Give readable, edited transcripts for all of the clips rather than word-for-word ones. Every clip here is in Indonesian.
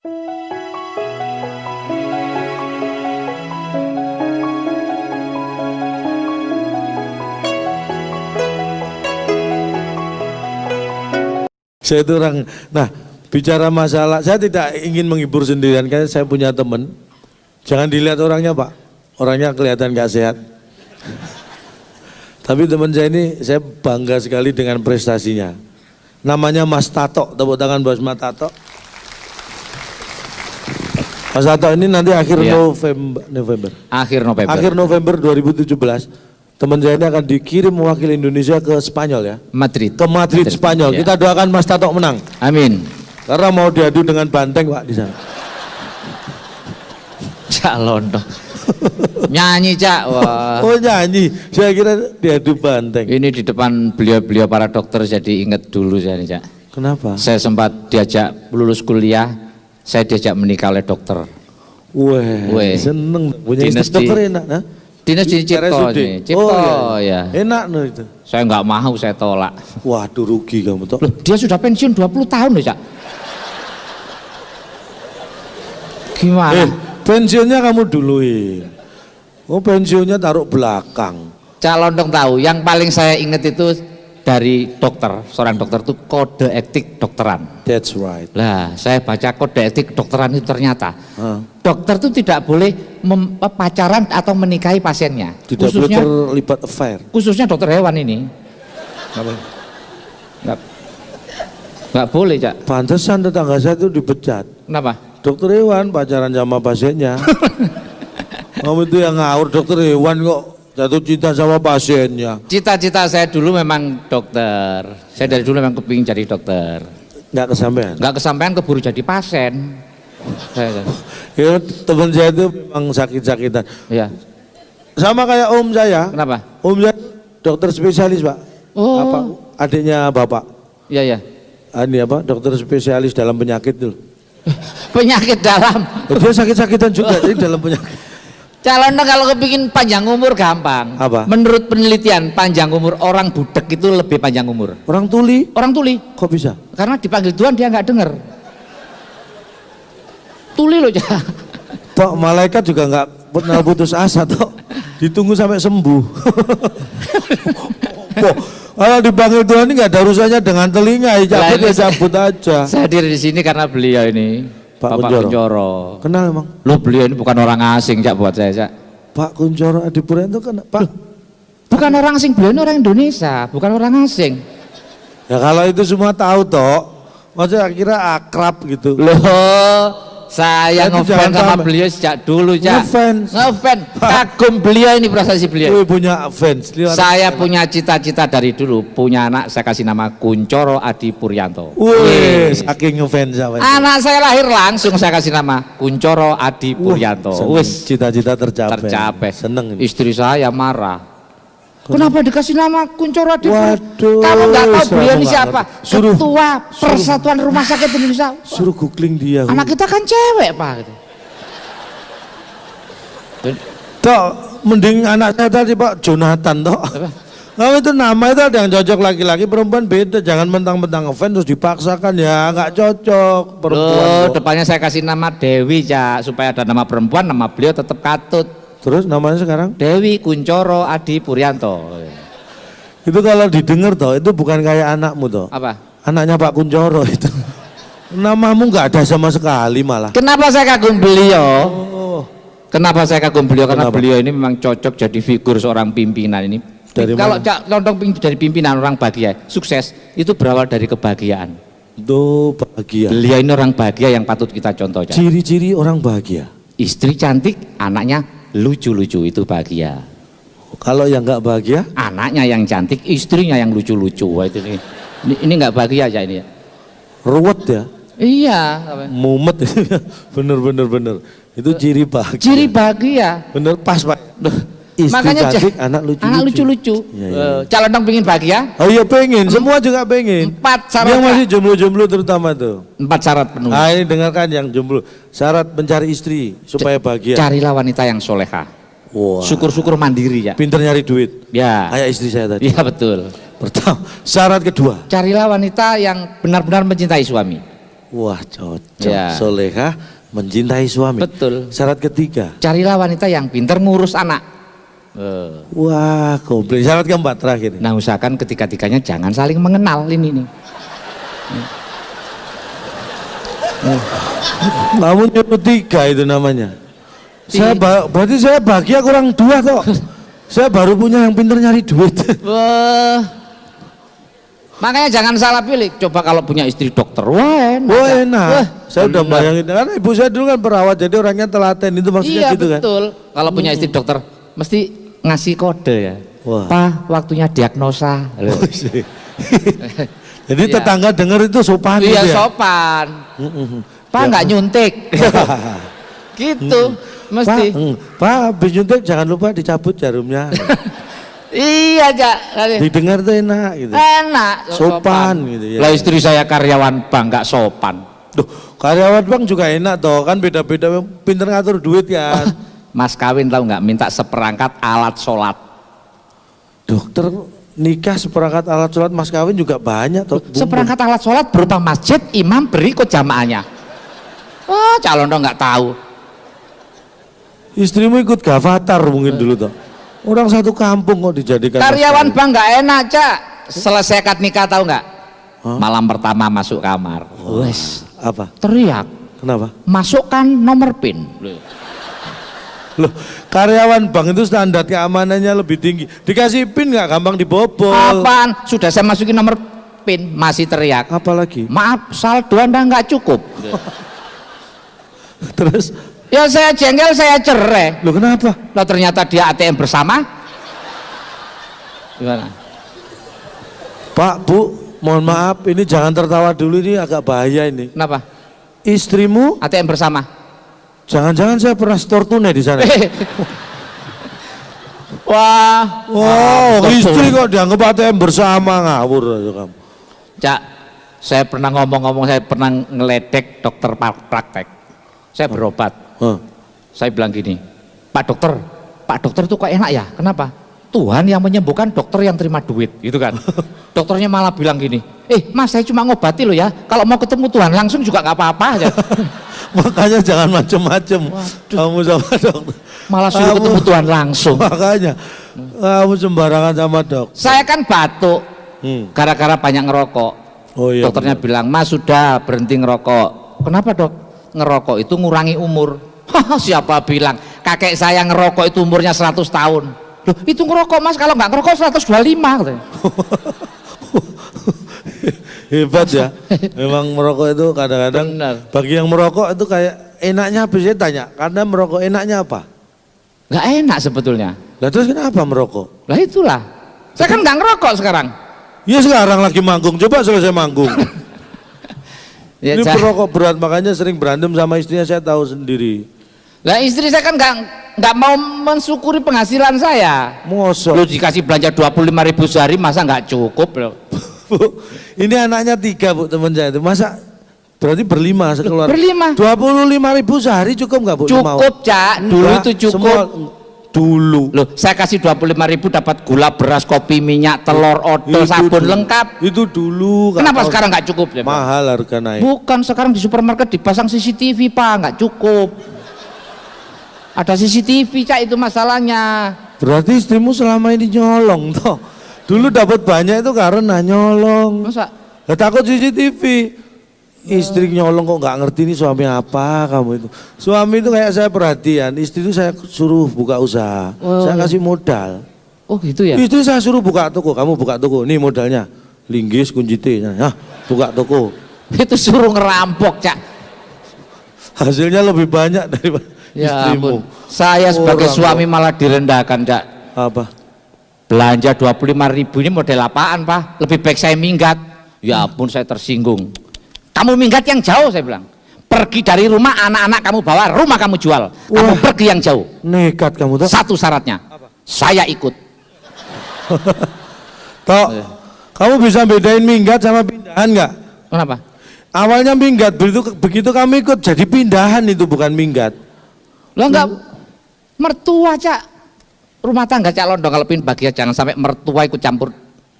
Saya itu orang, nah bicara masalah, saya tidak ingin menghibur sendirian, karena saya punya teman. Jangan dilihat orangnya Pak, orangnya kelihatan gak sehat. Tapi teman saya ini, saya bangga sekali dengan prestasinya. Namanya Mas Tato, tepuk tangan buat Mas Tato. Mas Tato ini nanti akhir November. Akhir November 2017. Teman saya ini akan dikirim mewakili Indonesia ke Spanyol ya. Ke Madrid, Spanyol. Ya. Kita doakan Mas Tato menang. Amin. Karena mau diadu dengan banteng Pak di sana. Cak Londo. Nyanyi Cak. Wah. Oh nyanyi. Saya kira diadu banteng. Ini di depan beliau-beliau para dokter jadi ingat dulu saya nih Cak. Kenapa? Saya sempat diajak lulus kuliah, saya diajak menikah oleh dokter. Wah, seneng punya istri dokter enak nah? Dinas di Cipto, oh, ya. Enak no itu. Saya nggak mau, saya tolak. Waduh rugi kamu toh. Loh, dia sudah pensiun 20 tahun loh Cak. Gimana? Pensiunnya kamu duluin. Oh pensiunnya taruh belakang. Cak Londong tahu, yang paling saya ingat itu dari dokter, seorang dokter itu kode etik dokteran. That's right. Lah, saya baca kode etik dokteran itu ternyata dokter itu tidak boleh pacaran atau menikahi pasiennya. Tidak khususnya, boleh terlibat affair. Khususnya dokter hewan ini. Nggak boleh Cak. Pantesan tetangga saya itu dipecat. Kenapa? Dokter hewan pacaran sama pasiennya. Kamu itu yang ngawur, dokter hewan kok jatuh cinta sama pasiennya. Cita-cita saya dulu memang dokter. Saya dari dulu memang kepingin jadi dokter. Nggak kesampaian? Nggak kesampaian, keburu jadi pasien. Ya, teman saya itu memang sakit-sakitan. Iya. Sama kayak om saya. Kenapa? Om saya dokter spesialis Pak. Oh. Apa? Adiknya Bapak. Iya ya. Ini apa? Dokter spesialis dalam penyakit itu. Penyakit dalam. Dia sakit-sakitan juga jadi dalam penyakit. Calonnya kalau kepingin panjang umur gampang. Apa? Menurut penelitian panjang umur orang budek itu lebih panjang umur. Orang tuli? Orang tuli. Kok bisa? Karena dipanggil Tuhan dia nggak dengar. Tuli loh ya. Tok malaikat juga nggak pernah putus asa toh. Ditunggu sampai sembuh. Kalau dipanggil Tuhan ini nggak ada urusannya dengan telinga, ya cabut aja. Saya hadir di sini karena beliau ini. Pak Kunchoro. Kenal emang? Loh beliau ini bukan orang asing Cak buat saya Cak. Pak Kunchoro Adipurianto kan Pak? Bukan orang asing, beliau ini orang Indonesia, bukan orang asing. Ya kalau itu semua tahu toh, maksudnya kira akrab gitu. Loh, saya ngefans sama beliau sejak dulu Cak. Ngefans, kagum beliau ini, prestasi beliau. Punya fans. Saya punya cita-cita dari dulu, punya anak saya kasih nama Kunchoro Adipurianto. Wih, saking ngefans sama itu. Anak saya lahir langsung saya kasih nama Kunchoro Adipurianto. Wis, cita-cita tercapai. Seneng ini. Istri saya marah. Kenapa dikasih nama Kunchoro Adipurianto? Waduh. Kamu nggak tahu beliau ini siapa? Ketua Persatuan Rumah Sakit Indonesia. Suruh googling dia. Anak kita kan cewek Pak. Tok, mending anak saya tadi Pak Jonathan toh. Kalau itu nama itu ada yang cocok laki-laki, perempuan beda. Jangan mentang-mentang ngefans terus dipaksakan ya, nggak cocok perempuan. Oh, depannya saya kasih nama Dewi Cak, supaya ada nama perempuan, nama beliau tetap Katut. Terus namanya sekarang? Dewi Kunchoro Adipurianto. Itu kalau didengar toh, itu bukan kayak anakmu toh. Apa? Anaknya Pak Kunchoro itu. Namamu nggak ada sama sekali malah. Kenapa saya kagum beliau? Oh. Kenapa saya kagum beliau? Karena beliau ini memang cocok jadi figur seorang pimpinan ini. Kalau Cak Lontong dari pimpinan orang bahagia, sukses itu berawal dari kebahagiaan. Tuh bahagia. Beliau ini orang bahagia yang patut kita contoh. Ciri-ciri orang bahagia. Istri cantik, anaknya lucu-lucu, itu bahagia. Kalau yang nggak bahagia? Anaknya yang cantik, istrinya yang lucu-lucu. Wah, ini nggak bahagia aja ini ya. Ruwet ya? Iya. Mumet. bener. Itu ciri bahagia. Ciri bahagia. Bener pas Pak. Istri makanya cantik, anak lucu-lucu. Ya. Calon dong pengen bahagia? Oh iya pengen, semua juga pengen. 4 syarat. Yang masih jomblo-jomblo terutama tuh. 4 syarat penuh. Nah ini dengarkan yang jomblo. Syarat mencari istri supaya bahagia. Carilah wanita yang soleha. Wow. Syukur-syukur mandiri ya. Pinter nyari duit. Ya. Kayak istri saya tadi. Iya betul. Pertama, syarat kedua. Carilah wanita yang benar-benar mencintai suami. Wah cocok. Ya. Solehah, mencintai suami. Betul. Syarat ketiga. Carilah wanita yang pintar ngurus anak. Wah, komplit. Syarat keempat terakhir. Nah, usahakan ketika-tikanya jangan saling mengenal ini nih. Namun yang ketiga itu namanya. Berarti saya bahagia kurang 2 toh. Saya baru punya yang pintar nyari duit. Makanya jangan salah pilih. Coba kalau punya istri dokter, wah enak. Wah enak. Saya udah bayangin, karena ibu saya dulu kan perawat, jadi orangnya telaten, itu maksudnya iya, gitu kan. Iya betul. Kalau punya istri dokter, mesti ngasih kode ya. Wah. Pak, waktunya diagnosa. Jadi tetangga dengar itu sopan. Iya gitu ya? sopan. Pak nggak nyuntik. Gitu, mesti. Pak, habis nyuntik jangan lupa dicabut jarumnya. Iya, Cak. Didengar tuh enak gitu. Enak, sopan gitu ya. Lah istri saya karyawan bank nggak sopan. Duh, karyawan bank juga enak toh, kan beda-beda, pinter ngatur duit kan. Mas kawin tahu nggak, minta seperangkat alat sholat. Dokter nikah seperangkat alat sholat, mas kawin juga banyak toh. Seperangkat alat sholat berupa masjid, imam, berikut jamaahnya. Wah, calon dong nggak tahu. Istrimu ikut Gavatar mungkin dulu toh. Orang satu kampung kok dijadikan karyawan bank nggak enak, Cak. Selesai akad nikah tahu nggak? Malam pertama masuk kamar. Wes, apa? Teriak. Kenapa? Masukkan nomor PIN. Loh, karyawan bank itu standar keamanannya lebih tinggi. Dikasih PIN nggak gampang dibobol. Apaan? Sudah saya masukin nomor PIN, masih teriak. Apalagi? Maaf, saldo Anda nggak cukup. Terus? Ya saya jengkel, saya cerai. Loh kenapa? Loh ternyata dia ATM bersama. Gimana? Pak, Bu, mohon maaf, ini jangan tertawa dulu, ini agak bahaya ini. Kenapa? Istrimu ATM bersama. Jangan-jangan saya pernah store tunai di sana. Wah, istri kok dianggap ATM bersama, ngawur aja kamu. Cak, saya pernah ngomong-ngomong, saya pernah ngeledek dokter praktek. Saya berobat. Saya bilang gini, Pak dokter itu kok enak ya? Kenapa? Tuhan yang menyembuhkan, dokter yang terima duit, gitu kan? Dokternya malah bilang gini, Mas saya cuma ngobati lo ya, kalau mau ketemu Tuhan langsung juga nggak apa-apa aja. Makanya jangan macem-macem kamu sama dokter. Malah suruh ketemu Tuhan langsung. Makanya kamu sembarangan sama dokter. Saya kan batuk, gara-gara banyak ngerokok. Iya, dokternya bilang, Mas sudah berhenti ngerokok. Kenapa dok? Ngerokok itu ngurangi umur. Siapa bilang kakek saya ngerokok itu umurnya 100 tahun. Loh, itu ngerokok Mas, kalau nggak ngerokok 125. Hebat ya. Memang merokok itu kadang-kadang bagi yang merokok itu kayak enaknya apa sih, tanya, karena merokok enaknya apa? Nggak enak sebetulnya. Lah terus kenapa merokok? Lah itulah. Saya kan nggak ngerokok sekarang. Ya sekarang lagi manggung, coba selesai manggung. Ya, ini perokok berat, makanya sering berantem sama istrinya, saya tahu sendiri. Lah istri saya kan nggak mau mensyukuri penghasilan saya. Mosok. Lu dikasih belanja 25.000 sehari, masa nggak cukup loh? Bu, ini anaknya 3 Bu, teman saya itu. Masa berarti berlima sekeluarga? Berlima. 25.000 sehari cukup nggak Bu? Cukup Cak, dulu itu cukup. Semua, dulu. Loh, saya kasih 25.000 dapat gula, beras, kopi, minyak, telur, odol, sabun dulu, lengkap. Itu dulu. Kenapa sekarang nggak cukup? Ya, mahal harga naik. Bukan, sekarang di supermarket dipasang CCTV Pak, nggak cukup. Ada CCTV Cak, itu masalahnya. Berarti istrimu selama ini nyolong toh. Dulu dapat banyak itu karena nyolong. Masa? Nah, takut CCTV. Istri nyolong kok nggak ngerti ini suami apa kamu itu. Suami itu kayak saya perhatian, istri itu saya suruh buka usaha, saya kasih modal. Oh gitu ya? Istri saya suruh buka toko, kamu buka toko, nih modalnya, linggis kunci T, nah buka toko. Itu suruh ngerampok Cak. Hasilnya lebih banyak daripada ya, istrimu. Saya sebagai suami malah direndahkan Cak. Apa? Belanja 25.000 ini model apaan Pak? Lebih baik saya minggat. Ya ampun, saya tersinggung. Kamu minggat yang jauh, saya bilang. Pergi dari rumah, anak-anak kamu bawa, rumah kamu jual. Kamu pergi yang jauh. Nekat kamu tuh. Satu syaratnya, saya ikut. Tok, kamu bisa bedain minggat sama pindahan nggak? Kenapa? Awalnya minggat, begitu kamu ikut jadi pindahan, itu bukan minggat. Lo enggak, mertua Cak. Rumah tangga Cak Londo kalau pin bahagia, jangan sampai mertua ikut campur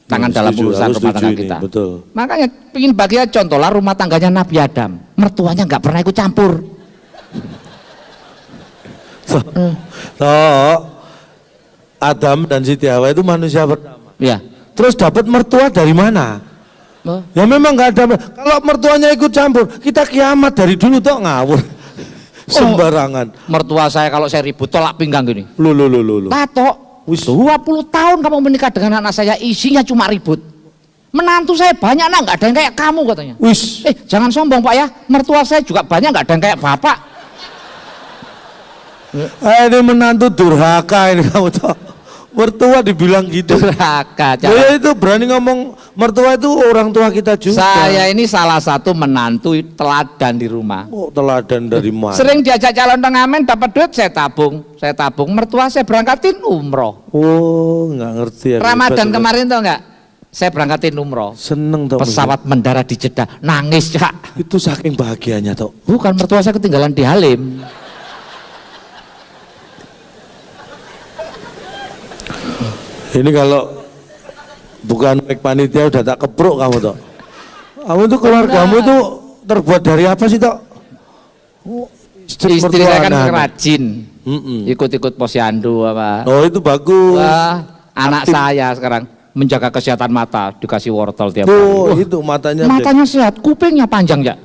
tangan dalam urusan rumah tangga kita. Betul. Makanya ingin bagian contoh lah rumah tangganya Nabi Adam, mertuanya nggak pernah ikut campur. Adam dan Siti Hawa itu manusia pertama. Ya. Terus dapat mertua dari mana? Ya memang nggak ada. Kalau mertuanya ikut campur, kita kiamat dari dulu toh ngawur. Sembarangan. Mertua saya kalau saya ribut tolak pinggang gini. Lu. Tato. 20 tahun kamu menikah dengan anak saya, isinya cuma ribut. Menantu saya banyak nak, nggak ada yang kayak kamu katanya. Wis. Jangan sombong Pak ya, mertua saya juga banyak, nggak ada yang kayak bapak. Ini menantu durhaka ini kamu tahu. Mertua dibilang gitu. Durhaka. Ya itu berani ngomong mertua itu orang tua kita juga. Saya ini salah satu menantu teladan di rumah. Oh, teladan dari mana? Sering diajak calon pengamen dapat duit saya tabung. Mertua saya berangkatin umroh. Oh, nggak ngerti ya. Ramadan kemarin tuh enggak? Saya berangkatin umroh. Seneng tuh. Pesawat mendarat di Jeddah, nangis Cak. Itu saking bahagianya tuh. Bukan, mertua saya ketinggalan di Halim. Ini kalau bukan panitia udah tak kepruk kamu toh. Kamu tuh keluargamu itu terbuat dari apa sih toh? Istri saya kan rajin, ikut-ikut posyandu apa. Oh itu bagus. Anak saya sekarang menjaga kesehatan mata, dikasih wortel tiap hari. Oh itu matanya. Matanya sehat, kupingnya panjang ya.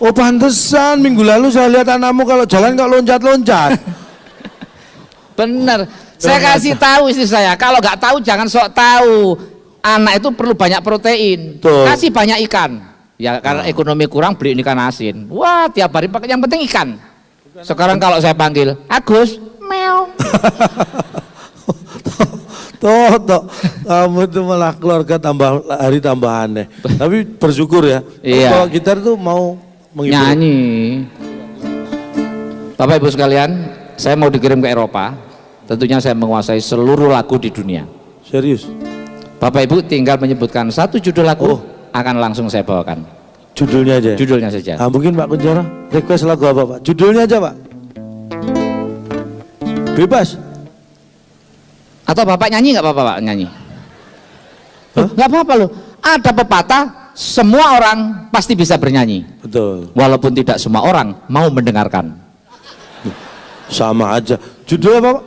Oh pantesan minggu lalu saya lihat anakmu kalau jalan kok loncat-loncat. Bener. Saya kasih tahu istri saya, kalau nggak tahu jangan sok tahu. Anak itu perlu banyak protein. Tuh. Kasih banyak ikan. Ya karena ekonomi kurang beli ikan asin. Wah tiap hari pakai, yang penting ikan. Sekarang kalau saya panggil Agus, meow. Toh, kamu itu malah keluarga tambah hari tambah aneh. Tapi bersyukur ya. Iya. Kalau gitar tuh mau menghibur. Nyanyi. Bapak Ibu sekalian, saya mau dikirim ke Eropa. Tentunya saya menguasai seluruh lagu di dunia. Serius? Bapak Ibu tinggal menyebutkan satu judul lagu, akan langsung saya bawakan. Judulnya aja? Judulnya saja. Mungkin Pak Kunchoro request lagu apa Pak? Judulnya aja Pak. Bebas. Atau Bapak nyanyi nggak apa-apa Pak nyanyi? Nggak apa-apa loh. Ada pepatah, semua orang pasti bisa bernyanyi. Betul. Walaupun tidak semua orang mau mendengarkan. Sama aja. Judulnya apa Pak?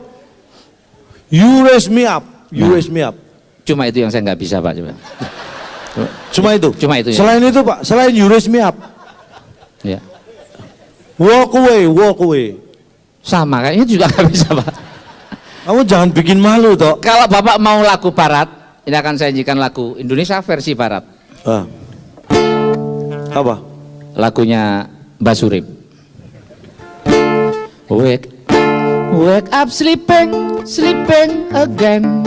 You Raise Me Up. You Raise Me Up. Cuma itu yang saya nggak bisa Pak. Cuma itu. Ya. Selain itu Pak, selain You Raise Me Up. Ya. Walk Away, Walk Away. Sama kayaknya juga nggak bisa Pak. Kamu jangan bikin malu toh. Kalau Bapak mau lagu barat, ini akan saya nyanyikan lagu Indonesia versi barat. Apa? Lagunya Mbah Surip. Wake up sleeping, sleeping again.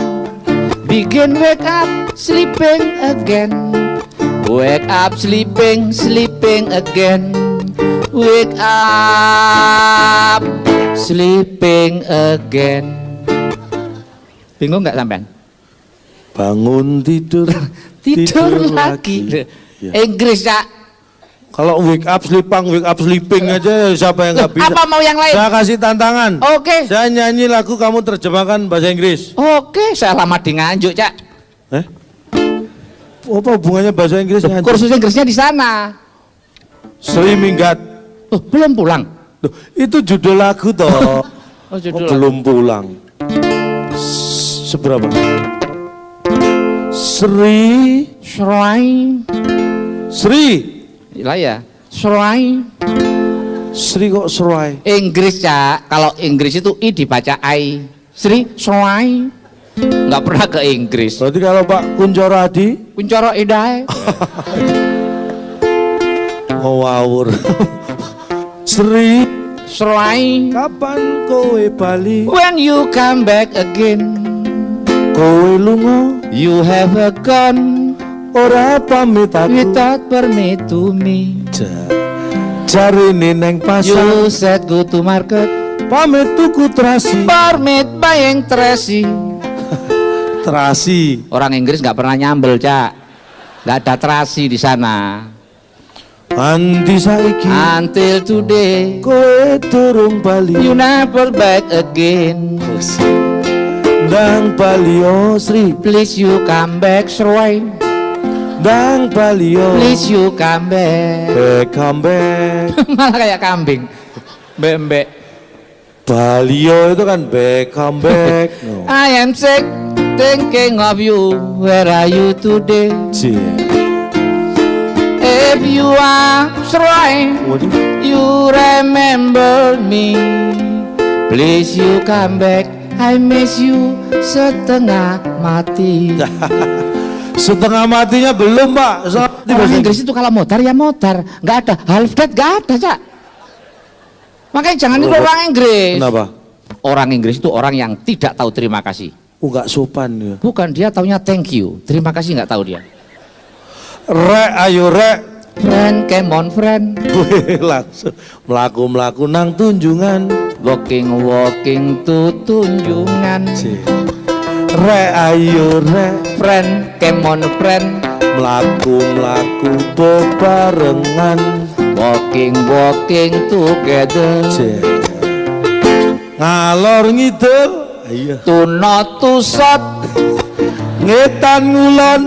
Begin wake up, sleeping again. Wake up sleeping, sleeping again. Wake up, sleeping again. Bingung nggak sampean? Bangun tidur, tidur lagi. Inggris ya. Kalau wake up sleeping aja siapa yang nggak bisa? Apa mau yang lain? Saya kasih tantangan. Oke. Saya nyanyi lagu, kamu terjemahkan bahasa Inggris. Oke, saya lama di Nganjuk, Cak. Apa hubungannya bahasa Inggris? Kursus Inggrisnya di sana. Swimming God. Belum pulang. Itu judul lagu toh. Judul belum pulang. Seberapa? Sri. Lah ya, Sri kok Sri? Inggris ya, kalau Inggris itu I dibaca I. Sri. Nggak pernah ke Inggris. Berarti kalau Pak Kunchoro Adi? Kunchoro Idai. Ngawur. Sri. Kapan kowe bali? When you come back again. Kowe lunga. You have a gun. Ora pamit aku. Without permit to me. Cari neng pasar. You said go to market. Pamit tuku terasi. Permit buying terasi. Terasi. Orang Inggris nggak pernah nyambel, Cak. Nggak ada terasi di sana. Anti saiki. Until today. Kowe durung bali. You never back again. Dang palio Sri, please you come back Sroy. Dang palio, please you come back. Come back. Malah kayak kambing. Mbek. Palio itu kan come back. No. I am sick thinking of you. Where are you today? If you are Sroy, you remember me. Please you come back. I miss you setengah mati. Setengah matinya belum, Pak. Orang Inggris itu kalau motor ya motor, nggak ada half dead, nggak ada, Cak. Makanya jangan niru orang Inggris. Kenapa? Orang Inggris itu orang yang tidak tahu terima kasih. Nggak sopan ya. Bukan, dia taunya thank you. Terima kasih nggak tahu dia. Ayo Friend, come on friend. Langsung melaku nang tunjungan. Walking to tunjungan. Ayo friend, come on friend. Melaku bebarengan. Walking together. Ngalor ngidul. To not to shot. Ngetan ngulon.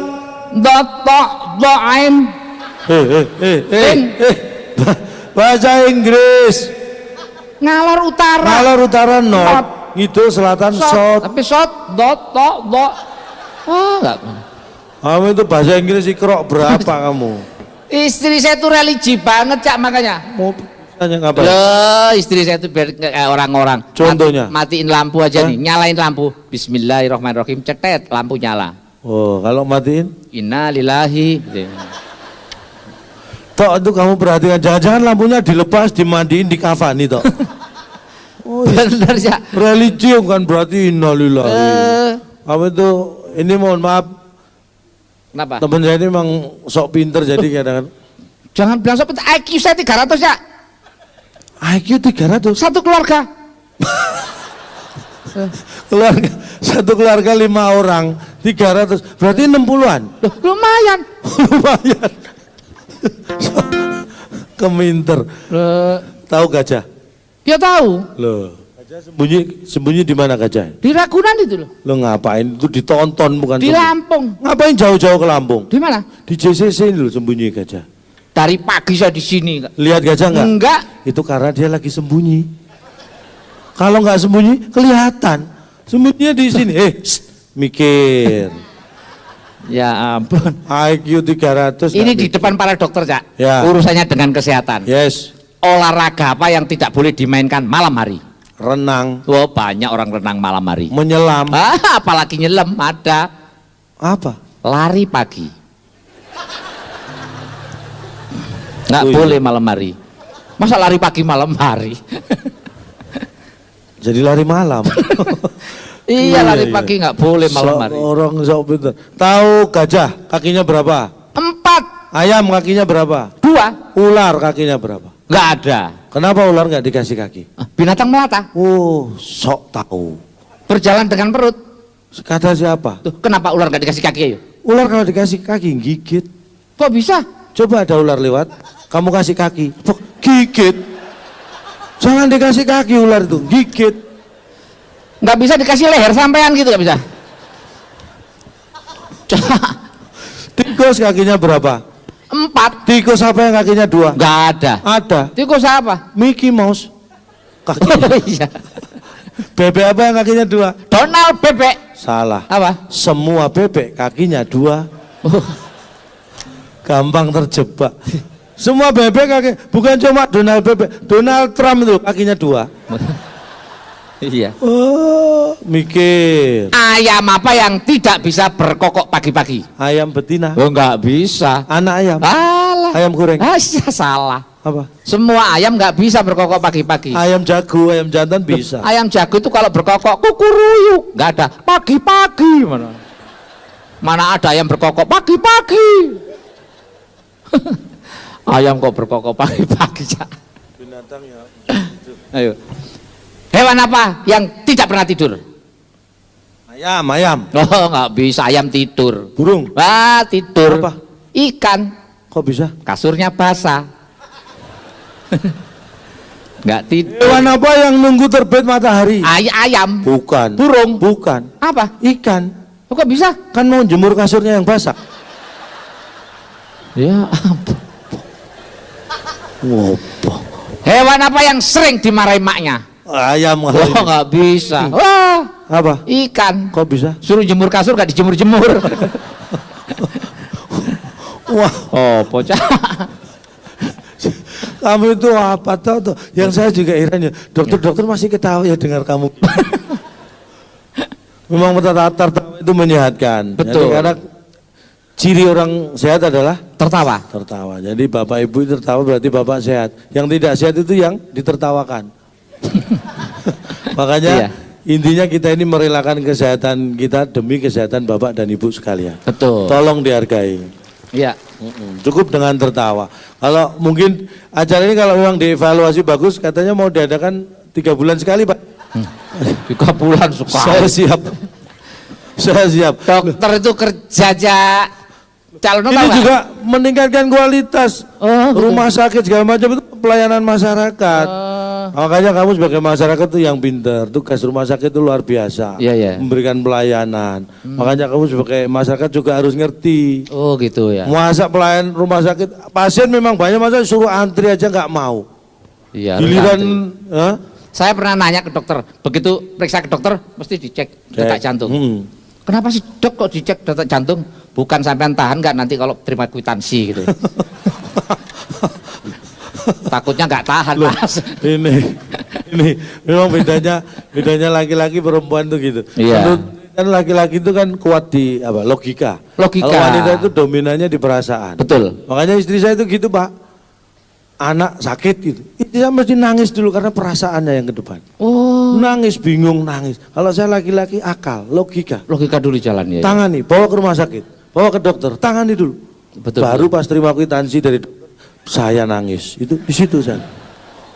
Dotok doain. Bahasa Inggris. Ngalor utara North, ngidul selatan south. Tapi south dot. Enggak. Kamu itu bahasa Inggris ikrok berapa kamu? Istri saya tuh religi banget, Cak, makanya. Mau tanya ngapain? Istri saya tuh kayak orang-orang. Contohnya? Matiin lampu aja nih, nyalain lampu. Bismillahirrahmanirrahim, cetet lampu nyala. Oh, kalau matiin? Innalillahi. Tok itu kamu perhatikan, jangan-jangan lampunya dilepas, dimandiin, dikafani tok. Oh, benar ya. Religi kan berarti innalillahi. Kamu itu, ini mohon maaf. Kenapa? Temen saya ini memang sok pinter jadi kadang-kadang. Jangan bilang sok pinter, IQ saya 300 ya. IQ 300? Satu keluarga. Satu keluarga 5 orang, 300, berarti 60-an. Lumayan. Lumayan. Keminter. Tahu gajah? Ya tahu. Loh, gajah sembunyi di mana gajah? Di Ragunan itu loh. Lo ngapain? Itu ditonton bukan? Di Lampung. Ngapain jauh-jauh ke Lampung? Di mana? Di JCC ini loh sembunyi gajah. Dari pagi saya di sini. Lihat gajah enggak? Enggak. Itu karena dia lagi sembunyi. Kalau nggak sembunyi, kelihatan. Sembunyinya di sini. Mikir. Ya ampun. IQ 300. Ini di depan para dokter, Cak. Ya. Urusannya dengan kesehatan. Yes. Olahraga apa yang tidak boleh dimainkan malam hari? Renang. Oh, banyak orang renang malam hari. Menyelam. Apalagi nyelam ada. Apa? Lari pagi. Nggak boleh malam hari. Masa lari pagi malam hari? Jadi lari malam. Iya, lari pagi nggak boleh malam hari. Orang sok pinter. Tahu gajah kakinya berapa? 4. Ayam kakinya berapa? 2. Ular kakinya berapa? Nggak ada. Kenapa ular nggak dikasih kaki? Binatang melata. Oh, sok tahu. Berjalan dengan perut. Kata siapa? Tuh, kenapa ular nggak dikasih kaki? Ayo. Ular kalau dikasih kaki gigit. Kok bisa? Coba ada ular lewat, kamu kasih kaki, gigit. Jangan dikasih kaki ular itu, gigit. Nggak bisa dikasih leher sampean gitu, nggak bisa. Tikus kakinya berapa? 4. Tikus apa yang kakinya 2? Nggak ada. Ada. Tikus apa? Mickey Mouse. Kakinya. Iya. Bebek apa yang kakinya 2? Donald bebek. Salah. Apa? Semua bebek kakinya 2. Gampang terjebak. Semua bebek kaki, bukan cuma Donald bebek, Donald Trump itu kakinya 2. Iya. Oh, mikir. Ayam apa yang tidak bisa berkokok pagi-pagi? Ayam betina. Oh, nggak bisa. Anak ayam. Alah. Ayam goreng. Salah. Apa? Semua ayam nggak bisa berkokok pagi-pagi. Ayam jago, ayam jantan bisa. Ayam jago itu kalau berkokok kukuruyuk, nggak ada. Pagi-pagi mana? Mana ada ayam berkokok pagi-pagi? Ayam kok berkokok pagi-pagi, Cak? Binatang ya. Ayo. Hewan apa yang tidak pernah tidur? Ayam. Oh, nggak bisa ayam tidur. Burung. Tidur. Apa? Ikan. Kok bisa? Kasurnya basah. Nggak tidur. Hewan apa yang nunggu terbit matahari? Ayam. Bukan. Burung. Bukan. Apa? Ikan. Kok bisa? Kan mau jemur kasurnya yang basah. Ya ampun. Wopo. Hewan apa yang sering dimarahi maknya? Ayam. Oh nggak bisa. Wah. Apa? Ikan. Kok bisa? Suruh jemur kasur nggak dijemur-jemur. Wah. Oh bocah. Kamu itu apa tahu tuh? Yang saya juga heran ya. Dokter-dokter masih ketawa ya dengar kamu. Memang tertawa itu menyehatkan. Betul. Jadi, karena ciri orang sehat adalah Tertawa. tertawa. Jadi bapak ibu tertawa berarti bapak sehat. Yang tidak sehat itu yang ditertawakan. Makanya intinya kita ini merelakan kesehatan kita demi kesehatan bapak dan ibu sekalian. Betul. Tolong dihargai. Iya. Cukup dengan tertawa. Kalau mungkin acara ini kalau memang dievaluasi bagus, katanya mau diadakan 3 bulan sekali, Pak. 3 bulan sekali. Saya siap. Saya siap. Dokter itu kerja aja. Calon ini juga meningkatkan kualitas rumah sakit segala macam itu pelayanan masyarakat. Makanya kamu sebagai masyarakat itu yang pintar, tugas rumah sakit itu luar biasa, memberikan pelayanan. Makanya kamu sebagai masyarakat juga harus ngerti. Oh gitu ya. Masa pelayan rumah sakit, pasien memang banyak, masa suruh antri aja nggak mau. Iya. Giliran, saya pernah nanya ke dokter, begitu periksa ke dokter mesti dicek detak jantung. Kenapa sih dok kok dicek detak jantung? Bukan sampean tahan nggak nanti kalau terima kwitansi gitu. Takutnya nggak tahan. Loh, ini memang bedanya laki-laki perempuan tuh gitu. Iya. Kan laki-laki itu kan kuat di apa logika. Logika. Kalau wanita itu dominannya di perasaan. Betul. Makanya istri saya itu gitu, Pak. Anak sakit gitu, istri saya mesti nangis dulu karena perasaannya yang ke depan. Oh. Nangis, bingung, nangis. Kalau saya laki-laki akal, logika. Logika dulu jalan ya. Tangani, bawa ke rumah sakit, bawa ke dokter, tangani dulu. Betul. Baru pas terima kwitansi dari dokter, saya nangis. Itu di situ saya.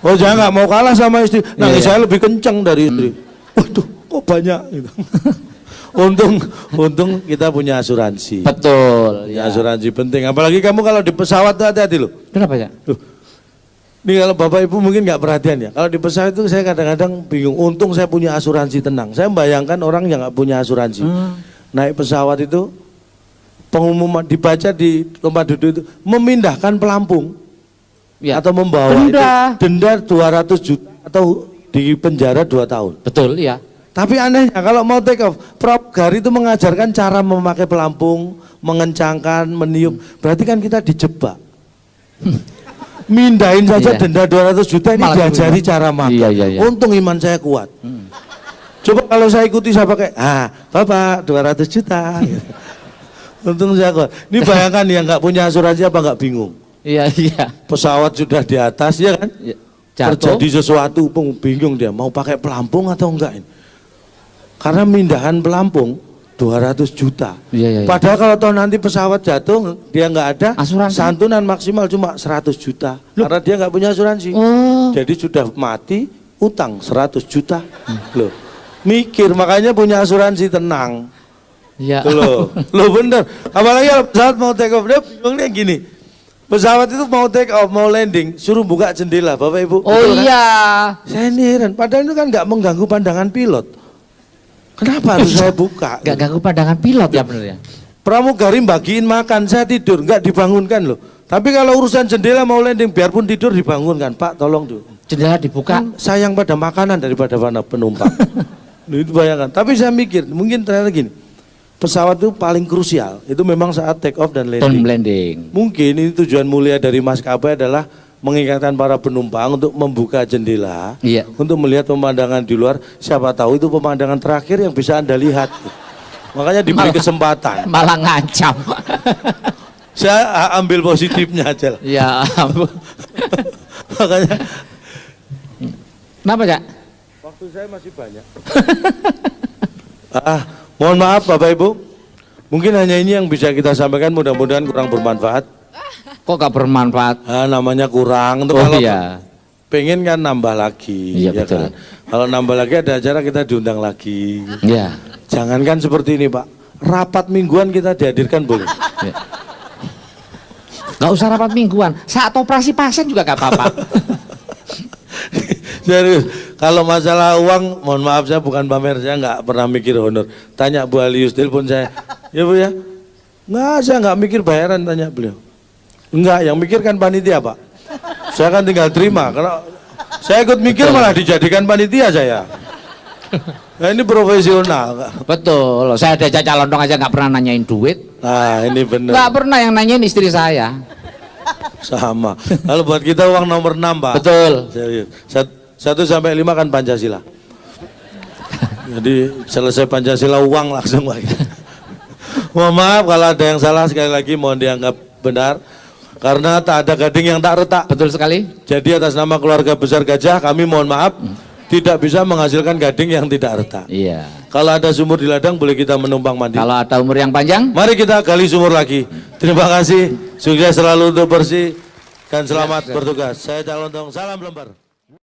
Oh, saya nggak mau kalah sama istri. Nangis saya lebih kencang dari istri. Waduh, kok banyak gitu. Untung kita punya asuransi. Betul. Ya. Asuransi penting. Apalagi kamu kalau di pesawat tuh hati-hati loh. Kenapa ya? Ini kalau bapak ibu mungkin nggak perhatian ya. Kalau di pesawat itu saya kadang-kadang bingung. Untung saya punya asuransi tenang. Saya membayangkan orang yang nggak punya asuransi. Naik pesawat itu pengumuman dibaca di tempat duduk itu memindahkan pelampung atau membawa denda 200 juta atau di penjara 2 tahun. Betul ya. Tapi anehnya kalau mau take off, pramugari itu mengajarkan cara memakai pelampung, mengencangkan, meniup. Berarti kan kita dijebak. Mindahin saja denda 200 juta ini diajari cara makan. Untung iman saya kuat. Coba kalau saya ikuti saya pakai, Bapak 200 juta. Untung saya kuat. Ini bayangkan yang nggak punya asuransi apa nggak bingung. Iya. Pesawat sudah di atas ya kan. Terjadi sesuatu, bingung dia mau pakai pelampung atau enggak ini. Karena mindahan pelampung 200 juta. Padahal kalau tahu nanti pesawat jatuh dia nggak ada asuransi. Santunan maksimal cuma 100 juta. Karena dia nggak punya asuransi. Jadi sudah mati utang 100 juta. Loh, mikir makanya punya asuransi tenang. Iya. Loh bener. Apalagi kalau pesawat mau take off dia bingungnya gini. Pesawat itu mau take off, mau landing, suruh buka jendela, Bapak Ibu. Oh iya. Kan? Saya ini heran. Padahal itu kan nggak mengganggu pandangan pilot. Kenapa harus saya buka? Gak ganggu pandangan pilot ya bener ya. Pramugari bagiin makan, saya tidur, nggak dibangunkan loh. Tapi kalau urusan jendela mau landing, biarpun tidur dibangunkan, Pak, tolong tuh. Jendela dibuka. Sayang pada makanan daripada pada penumpang. Itu bayangkan. Tapi saya mikir, mungkin ternyata gini, pesawat itu paling krusial, itu memang saat take off dan landing. Mungkin ini tujuan mulia dari maskapai adalah mengingatkan para penumpang untuk membuka jendela, untuk melihat pemandangan di luar. Siapa tahu itu pemandangan terakhir yang bisa Anda lihat. Makanya diberi kesempatan. Malah ngancam. Saya ambil positifnya aja lah. Ya ampun. Makanya. Kenapa, Cak? Waktu saya masih banyak. Mohon maaf Bapak Ibu. Mungkin hanya ini yang bisa kita sampaikan, mudah-mudahan kurang bermanfaat. Kok gak bermanfaat? Namanya kurang. Untuk kalau pengen kan nambah lagi. Iya, betul. Kan? Kalau nambah lagi ada acara kita diundang lagi. Iya. Jangankan seperti ini Pak. Rapat mingguan kita dihadirkan boleh. Ya. Gak usah rapat mingguan. Saat operasi pasien juga gak apa-apa. Serius, kalau masalah uang, mohon maaf saya bukan pamer, saya nggak pernah mikir honor. Tanya Bu Alius, telepon saya, ya Bu ya, nggak, saya nggak mikir bayaran, tanya beliau. Enggak, yang mikir kan panitia Pak. Saya kan tinggal terima, karena saya ikut mikir malah dijadikan panitia saya. Nah ini profesional. Betul, saya ada calon dong aja nggak pernah nanyain duit. Nah ini bener. Nggak pernah, yang nanyain istri saya. Sama. Kalau buat kita uang nomor 6 Pak. Betul. 1 sampai 5 kan Pancasila. Jadi selesai Pancasila uang langsung lagi. Mohon maaf kalau ada yang salah, sekali lagi mohon dianggap benar. Karena tak ada gading yang tak retak. Betul sekali. Jadi atas nama keluarga besar Gajah kami mohon maaf tidak bisa menghasilkan gading yang tidak retak. Iya. Kalau ada sumur di ladang boleh kita menumpang mandi. Kalau ada umur yang panjang, mari kita gali sumur lagi. Terima kasih. Sukses selalu untuk bersih dan selamat bertugas. Saya Calon Tong, salam lembar.